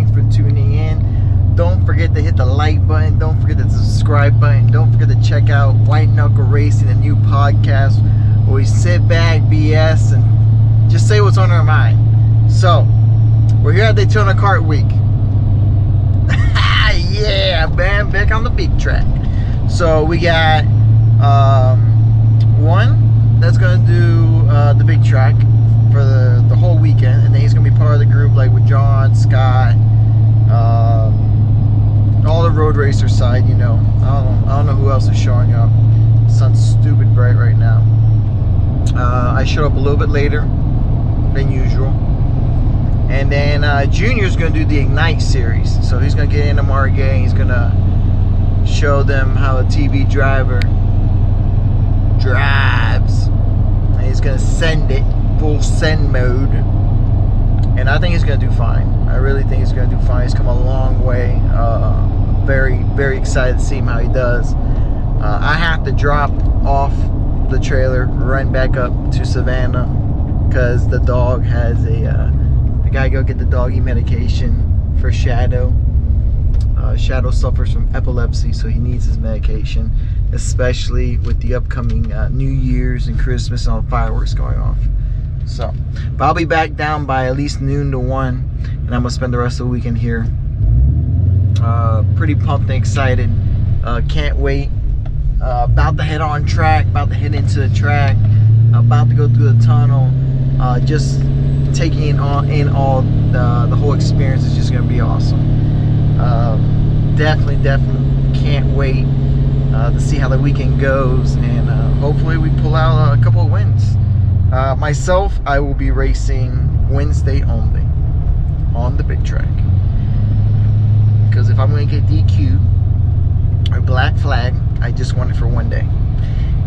Thanks for tuning in. Don't forget to hit the like button. Don't forget the subscribe button. Don't forget to check out White Knuckle Racing, a new podcast where we sit back, BS, and just say what's on our mind. So, we're here at Daytona Kart Week. Yeah, man, back on the big track. So we got one that's gonna do the big track for the whole weekend, and then he's gonna be part of the group, like with John, Scott, all the road racer side. You know, I don't know who else is showing up. Sun's stupid bright right now. I showed up a little bit later than usual. And then Junior's going to do the Ignite series. So he's going to get into Margay. He's going to show them how a TV driver drives. And he's going to send it, full send mode. And I think he's going to do fine. I really think he's going to do fine. He's come a long way. Very, very excited to see him how he does. I have to drop off the trailer, run back up to Savannah, because the dog has gotta go get the doggy medication for Shadow. Shadow suffers from epilepsy, so he needs his medication, especially with the upcoming New Year's and Christmas and all the fireworks going off. So, but I'll be back down by at least noon to 1, and I'm gonna spend the rest of the weekend here. Pretty pumped and excited. Can't wait. About to head on track, about to head into the track, about to go through the tunnel. Just taking in all the whole experience is just going to be awesome. Definitely can't wait to see how the weekend goes, and hopefully we pull out a couple of wins. Myself, I will be racing Wednesday only on the big track, because if I'm going to get DQ or black flag, I just want it for one day.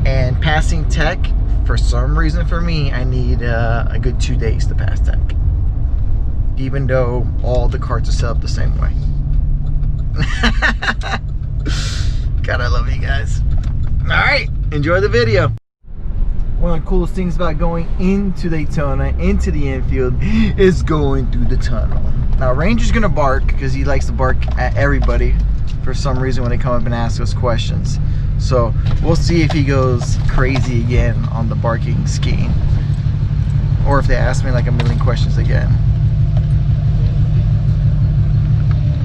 And passing tech, for some reason for me, I need a good 2 days to pass tech, even though all the carts are set up the same way. God, I love you guys. Alright, enjoy the video. One of the coolest things about going into Daytona, into the infield, is going through the tunnel. Now, Ranger's gonna bark because he likes to bark at everybody for some reason when they come up and ask us questions. So we'll see if he goes crazy again on the barking scheme, or if they ask me like a million questions again.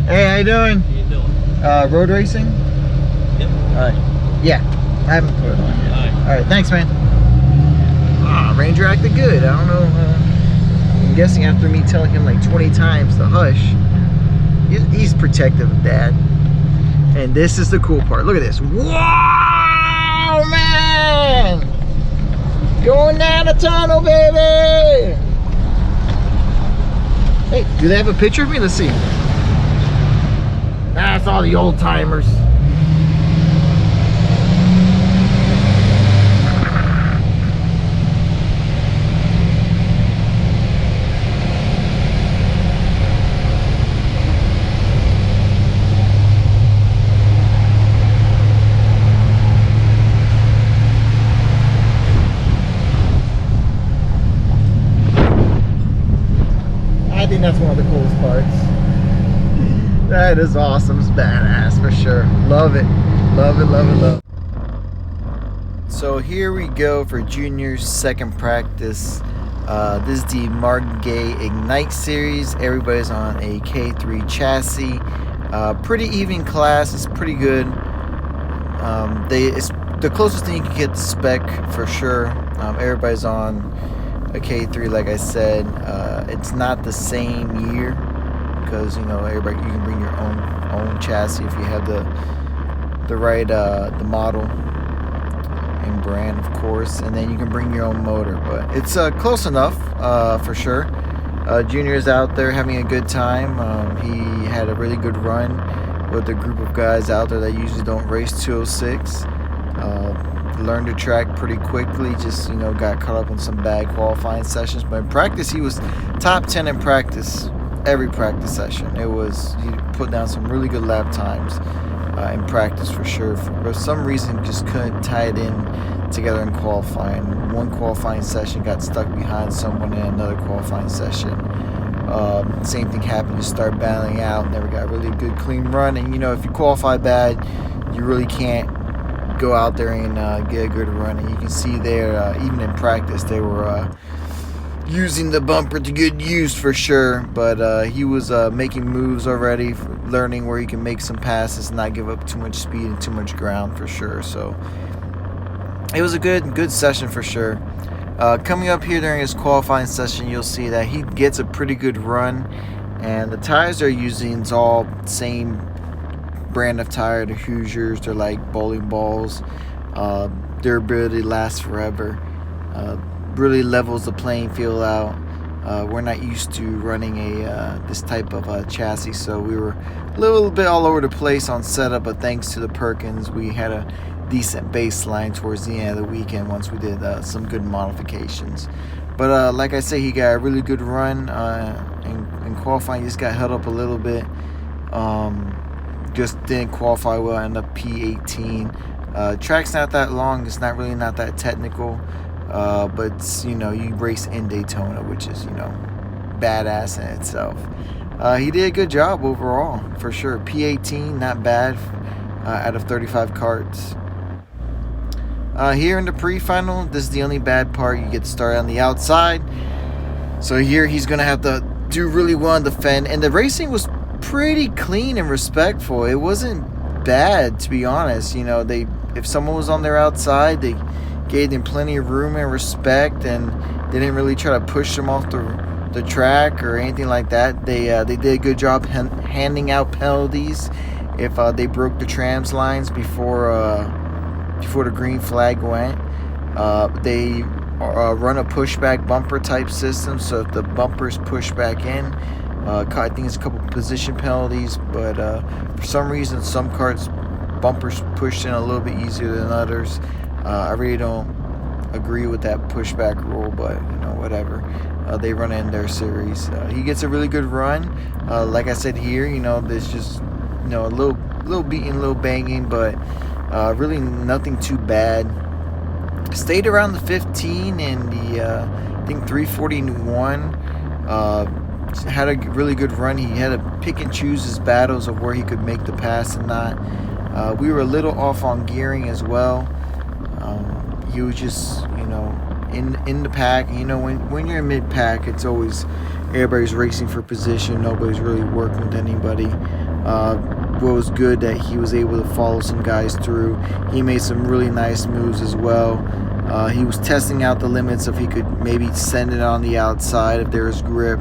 Hey, how you doing? How you doing? Road racing? Yep. Alright. Yeah, I haven't put it on yet. Alright, thanks, man. Ranger acted good. I don't know. I'm guessing after me telling him like 20 times to hush, he's protective of Dad. And this is the cool part. Look at this. Wow, man! Going down the tunnel, baby! Hey, do they have a picture of me? Let's see. That's all the old timers. I think that's one of the coolest parts. That is awesome. It's badass for sure. Love it. Love it, love it, love it. So here we go for Junior's second practice. This is the Margay Ignite series. Everybody's on a K3 chassis. Pretty even class. It's pretty good. It's the closest thing you can get to spec for sure. Everybody's on a K3, like I said. It's not the same year, because you know, everybody, you can bring your own chassis if you have the right the model and brand, of course, and then you can bring your own motor. But it's close enough for sure. Junior's out there having a good time. He had a really good run with a group of guys out there that usually don't race 206. Learned the track pretty quickly, just, you know, got caught up in some bad qualifying sessions, but in practice he was top 10 in practice, every practice session. He put down some really good lap times in practice for sure. For some reason, just couldn't tie it in together in qualifying. One qualifying session got stuck behind someone in another qualifying session. Same thing happened. You start battling out. Never got really a good clean run. And if you qualify bad, you really can't go out there and get a good run. And you can see there, even in practice, they were using the bumper to good use for sure. But he was making moves already, learning where he can make some passes and not give up too much speed and too much ground for sure. So it was a good session for sure. Coming up here during his qualifying session, you'll see that he gets a pretty good run, and the tires they're using is all same brand of tire, the Hoosiers. They're like bowling balls. Durability lasts forever. Really levels the playing field out. We're not used to running this type of chassis, so we were a little bit all over the place on setup, but thanks to the Perkins, we had a decent baseline towards the end of the weekend once we did some good modifications. But like I say, he got a really good run in qualifying. He just got held up a little bit. Just didn't qualify well, ended up P18. Track's not that long. It's not that technical. But you race in Daytona, which is badass in itself. He did a good job overall for sure. P18, not bad out of 35 karts. Here in the pre-final, this is the only bad part. You get to start on the outside. So here he's going to have to do really well and defend. And the racing was pretty clean and respectful. It wasn't bad, to be honest. If someone was on their outside, they gave them plenty of room and respect, and they didn't really try to push them off the track or anything like that. They did a good job handing out penalties if they broke the trans lines before the green flag went. They run a pushback bumper type system, so if the bumpers push back in, I think it's a couple position penalties, but for some reason some karts bumpers pushed in a little bit easier than others. I really don't agree with that pushback rule, but whatever. They run in their series. He gets a really good run. Like I said here, there's just a little beating, a little banging, but really nothing too bad. Stayed around the 15 and the I think 341. Had a really good run. He had to pick and choose his battles of where he could make the pass and not. We were a little off on gearing as well. He was just, in the pack. When you're in mid-pack, it's always everybody's racing for position. Nobody's really working with anybody. What was good that he was able to follow some guys through. He made some really nice moves as well. He was testing out the limits if he could maybe send it on the outside if there was grip.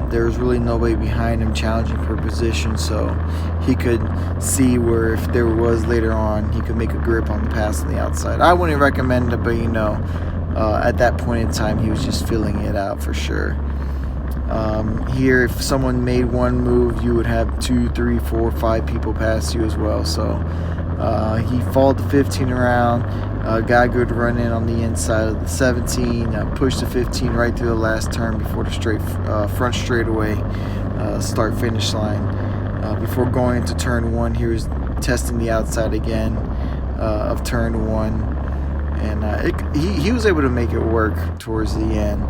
There was really nobody behind him challenging for position, so he could see where if there was later on, he could make a grip on the pass on the outside. I wouldn't recommend it, but at that point in time, he was just feeling it out for sure. Here, if someone made one move, you would have 2, 3, 4, 5 people pass you as well. So he followed the 15 around, got a good run in on the inside of the 17, pushed the 15 right through the last turn before the front straightaway start-finish line. Before going into turn 1, he was testing the outside again of turn 1, and he was able to make it work towards the end.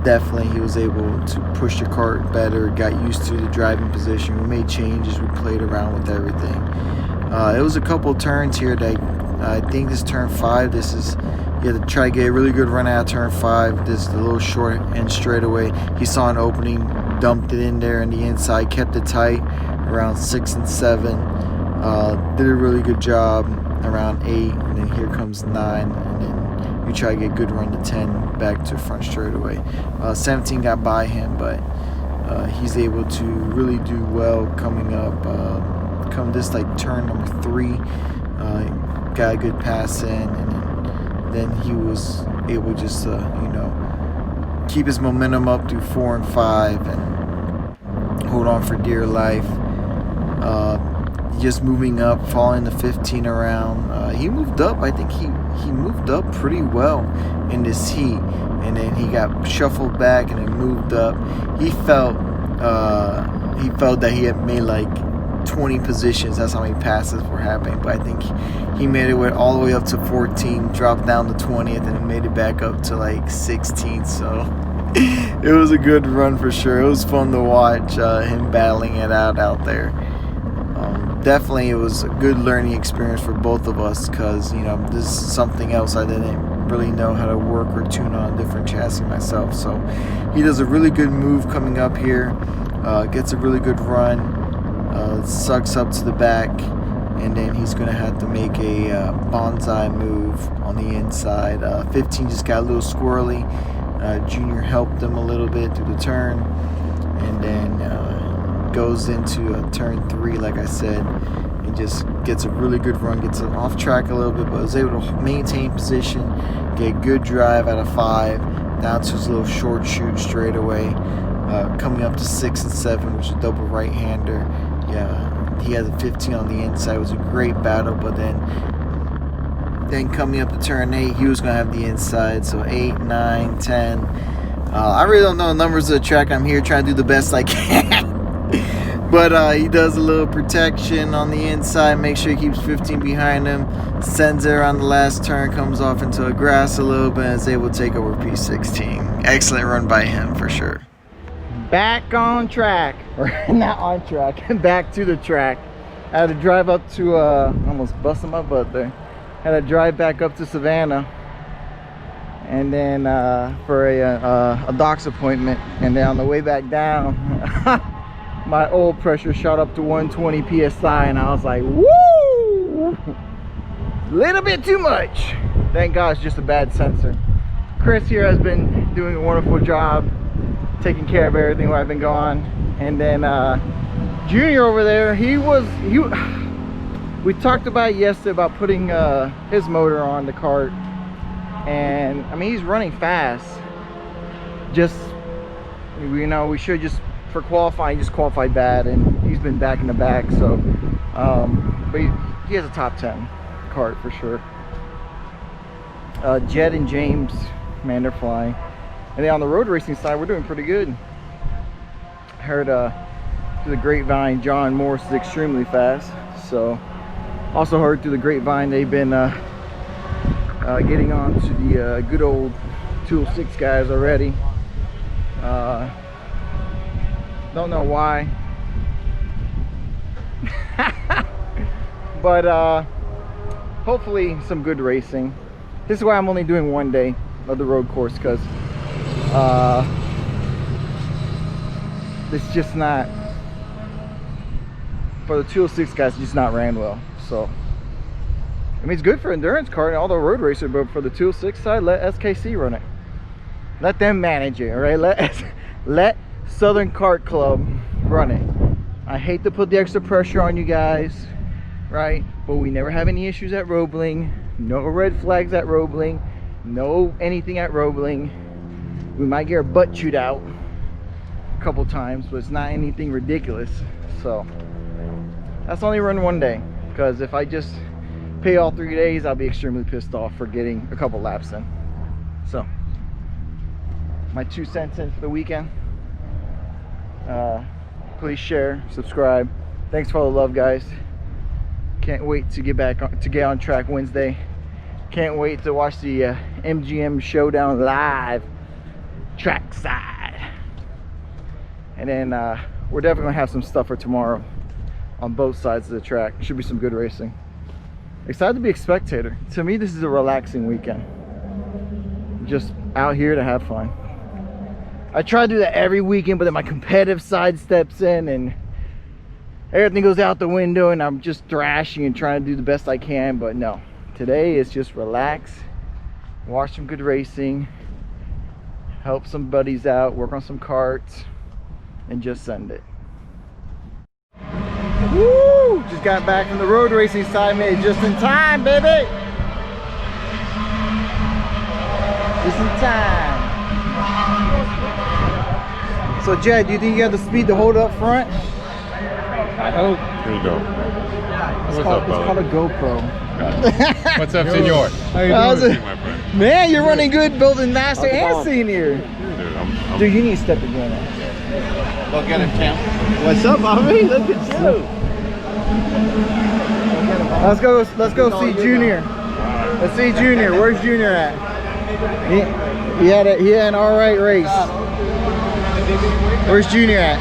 Definitely he was able to push the kart better, got used to the driving position. We made changes, we played around with everything. It was a couple turns here that I think this turn 5, you had to try to get a really good run out of turn 5. This is a little short and straightaway. He saw an opening, dumped it in there on the inside, kept it tight around 6 and 7. Did a really good job around 8, and then here comes 9, and then you try to get a good run to 10 back to front straightaway. 17 got by him, but he's able to really do well coming up. Come this turn number 3, got a good pass in, and then he was able just to keep his momentum up through 4 and 5 and hold on for dear life. Just moving up, following the 15 around. He moved up. I think he moved up pretty well in this heat, and then he got shuffled back and then moved up. He felt that he had made 20 positions. That's how many passes were happening. But I think he made it all the way up to 14, dropped down to 20th, and then made it back up to 16th. So It was a good run for sure. It was fun to watch him battling it out there. Definitely, it was a good learning experience for both of us because, you know, this is something else I didn't really know how to work or tune on a different chassis myself. So he does a really good move coming up here, gets a really good run, sucks up to the back, and then he's going to have to make a bonsai move on the inside. 15 just got a little squirrely. Junior helped him a little bit through the turn, and then goes into turn 3, like I said, and just gets a really good run, gets off track a little bit, but was able to maintain position, get good drive out of 5, down to his little short shoot straight away, coming up to 6 and 7, which is a double right-hander. Yeah, he had a 15 on the inside. It was a great battle, but then coming up to turn 8, he was going to have the inside, so 8, 9, 10. I really don't know the numbers of the track. I'm here trying to do the best I can. But he does a little protection on the inside, make sure he keeps 15 behind him, sends it around the last turn, comes off into a grass a little bit, and is able to take over P16. Excellent run by him for sure. Back on track, or not on track, back to the track. I had to drive up to, almost busted my butt there. Had to drive back up to Savannah, and then for a doc's appointment, and then on the way back down, my oil pressure shot up to 120 psi, and I was like, woo, little bit too much. Thank God it's just a bad sensor. Chris here has been doing a wonderful job taking care of everything while I've been gone, and then Junior over there, we talked about yesterday about putting his motor on the cart, and I mean, he's running fast. Just, you know, we should just, for qualifying, just qualified bad, and he's been back in the back. So but he has a top 10 cart for sure. Jed and James, man, they're flying. And then on the road racing side, we're doing pretty good. I heard through the grapevine John Morris is extremely fast, so also heard through the grapevine they've been getting on to the good old 206 guys already. Don't know why. But hopefully some good racing. This is why I'm only doing one day of the road course, because it's just not, for the 206 guys, it's just not ran well. So I mean, it's good for endurance kart and all the road racer, but for the 206 side, let SKC run it. Let them manage it, all right? Let Southern Kart Club run it. I hate to put the extra pressure on you guys, right? But we never have any issues at Roebling. No red flags at Roebling. No anything at Roebling. We might get our butt chewed out a couple times, but it's not anything ridiculous. So that's only run one day, because if I just pay all 3 days, I'll be extremely pissed off for getting a couple laps in. So my 2 cents in for the weekend. Please share, subscribe. Thanks for all the love, guys. Can't wait to get on track Wednesday. Can't wait to watch the MGM Showdown live trackside. And then we're definitely gonna have some stuff for tomorrow on both sides of the track. Should be some good racing. Excited to be a spectator. To me, this is a relaxing weekend. Just out here to have fun. I try to do that every weekend, but then my competitive side steps in and everything goes out the window, and I'm just thrashing and trying to do the best I can. But no, today is just relax, watch some good racing, help some buddies out, work on some karts, and just send it. Woo! Just got back from the road racing side, made it just in time, baby! Just in time. So Jed, do you think you have the speed to hold up front? Oh, here you go. It's called a GoPro. What's up, senor? How you doing, my friend? Man, you're running good, building master and senior. Dude, Dude, you need to step your game up. Go get him, Tim. What's up, Bobby? Look at you. Let's go see Junior. Let's see Junior. Where's Junior at? He had an alright race. Where's Junior at?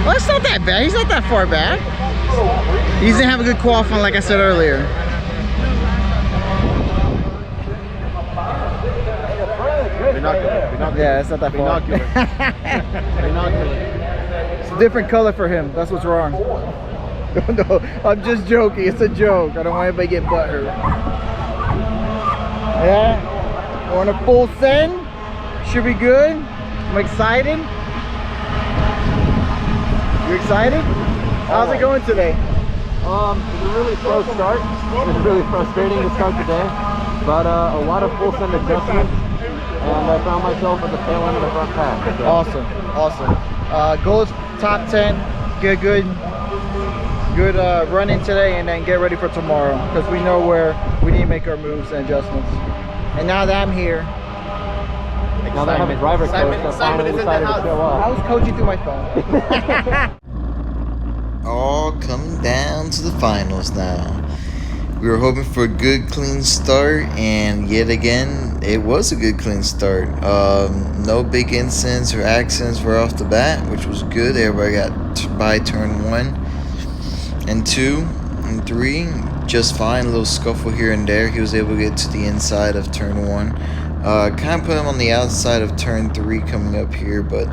Well, that's not that bad. He's not that far back. He didn't have a good qualifying, like I said earlier. Yeah, it's not that far. It's a different color for him. That's what's wrong. No, I'm just joking. It's a joke. I don't want anybody to get butthurt. Yeah, we're on a full send. Should be good. I'm excited. You excited? How's it going today? It's a really slow start. It's really frustrating to start the day, but a lot of full send adjustments, and I found myself at the tail end of the front pack. So. Awesome. Goals top 10. Get good running today, and then get ready for tomorrow, because we know where we need to make our moves and adjustments. And now that I'm here, now that I have a driver coach that finally decided to show up. I was coaching through my phone. All coming down to the finals now. We were hoping for a good clean start, and yet again it was a good clean start. No big incidents or accidents right off the bat, which was good. Everybody got by turn 1 and 2 and 3 just fine. A little scuffle here and there. He was able to get to the inside of turn 1. Kind of put him on the outside of turn 3 coming up here, but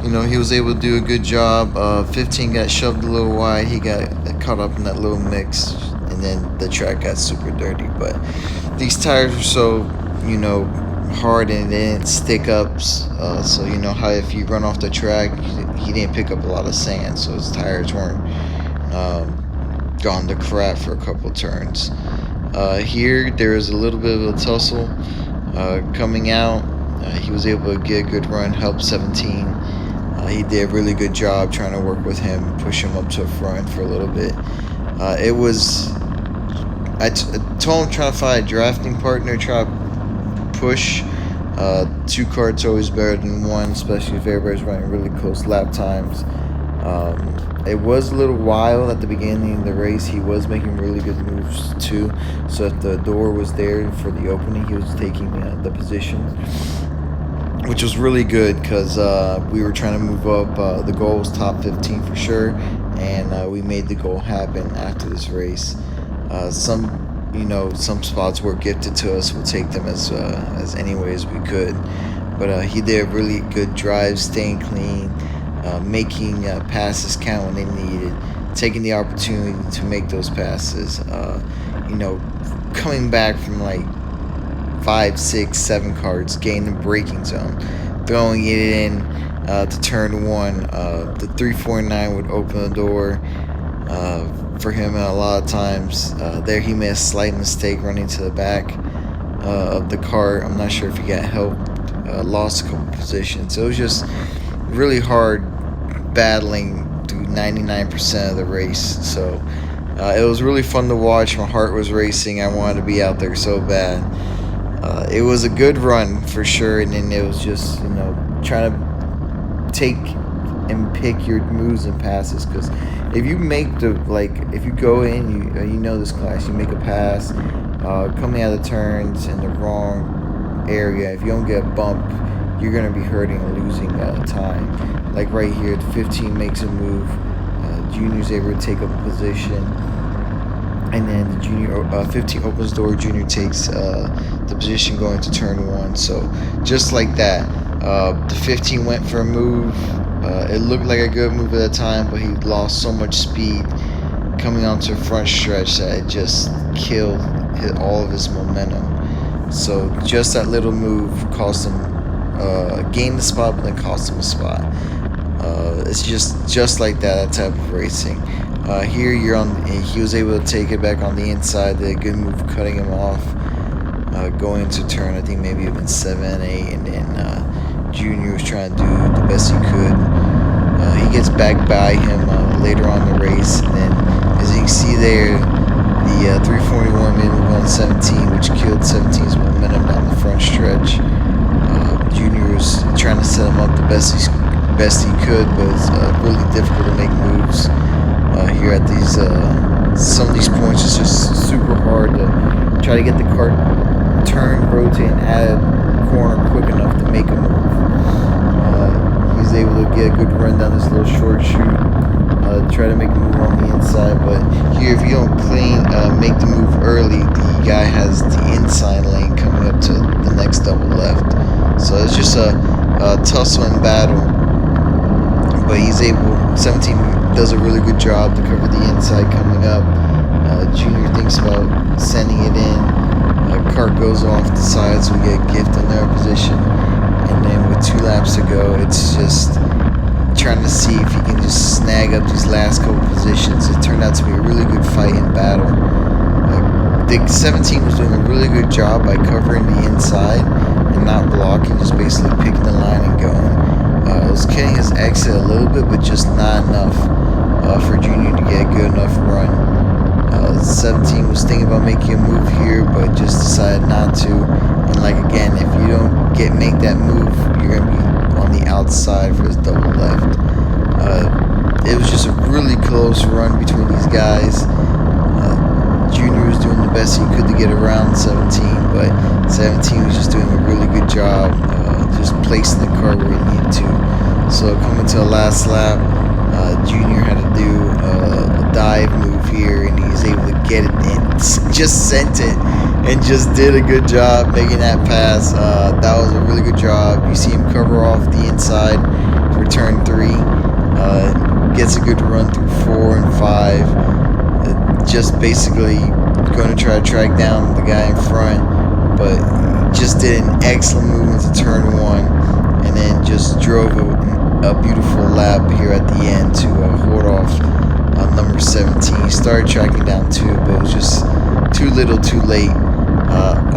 you know, he was able to do a good job. 15 got shoved a little wide. He got caught up in that little mix, and then the track got super dirty. But these tires were so, you know, hard, and they didn't stick up. So you know how if you run off the track, he didn't pick up a lot of sand, so his tires weren't gone to crap for a couple turns. Here there was a little bit of a tussle coming out. He was able to get a good run, help 17. He did a really good job trying to work with him, push him up to the front for a little bit. I told him try to find a drafting partner, try to push. 2 karts are always better than 1, especially if everybody's running really close lap times. It was a little wild at the beginning of the race. He was making really good moves too. So if the door was there for the opening, he was taking the position, which was really good, because we were trying to move up. The goal was top 15 for sure, and we made the goal happen after this race. Some spots were gifted to us. We'll take them as any way as we could. But he did a really good drive, staying clean, making passes count when they needed, taking the opportunity to make those passes. Coming back from like 5, 6, 7 cards, gaining the braking zone, throwing it in to turn 1. The 349 would open the door for him, and a lot of times there he made a slight mistake running to the back of the cart. I'm not sure if he got help, lost a couple positions. So it was just really hard battling through 99% of the race. So it was really fun to watch. My heart was racing. I wanted to be out there so bad. It was a good run for sure, and then it was just, trying to take and pick your moves and passes, because if you make if you go in, you know this class, you make a pass coming out of the turns in the wrong area, if you don't get a bump, you're going to be hurting and losing time. Like right here, the 15 makes a move, Junior's able to take up a position, and then the 15 opens door, Junior takes the position going to turn 1. So just like that, the 15 went for a move. It looked like a good move at the time, but he lost so much speed coming onto the front stretch that it just hit all of his momentum. So just that little move cost him gained the spot, but then cost him a spot. It's just like that type of racing. Here he was able to take it back on the inside. Did a good move cutting him off, going into turn, I think maybe even 7, 8, and then Junior was trying to do the best he could. He gets back by him later on in the race, and then as you can see there, the 341 made him 117, which killed 17's momentum down the front stretch. Junior was trying to set him up the best he could, but it's really difficult to make moves here at these some of these points. It's just super hard to try to get the cart turned, rotate, and add corner quick enough to make a move. He's able to get a good run down this little short chute, try to make a move on the inside, but here if you don't make the move early, the guy has the inside lane coming up to the next double left. So it's just a tussle and battle, but he's able, 17 does a really good job to cover the inside coming up. Junior thinks about sending it in. Kart goes off the side, so we get a gift in their position. And then with 2 laps to go, it's just trying to see if he can just snag up these last couple positions. It turned out to be a really good fight and battle. The 17 was doing a really good job by covering the inside and not blocking, just basically picking the line and going. It was getting his exit a little bit, but just not enough for Junior to get a good enough run. 17 was thinking about making a move here, but just decided not to. And like again, if you don't make that move, you're gonna be on the outside for his double left. It was just a really close run between these guys. Junior was doing the best he could to get around 17, but 17 was just doing a really good job, just placing the car where he needed to. So coming to the last lap, Junior had to do a dive move here, and he was able to get it in. Just sent it, and just did a good job making that pass. That was a really good job. You see him cover off the inside for turn 3. Gets a good run through 4 and 5. Just basically going to try to track down the guy in front, but just did an excellent move into turn 1, and then just drove a beautiful lap here at the end to hold off number 17. He started tracking down 2, but it was just too little too late.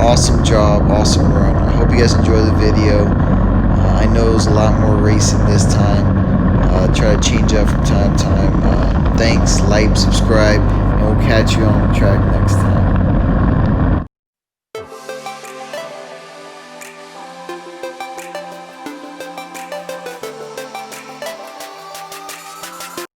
Awesome job, awesome run. I hope you guys enjoy the video. I know it was a lot more racing this time. Try to change up from time to time. Thanks, like, subscribe, and we'll catch you on the track next time.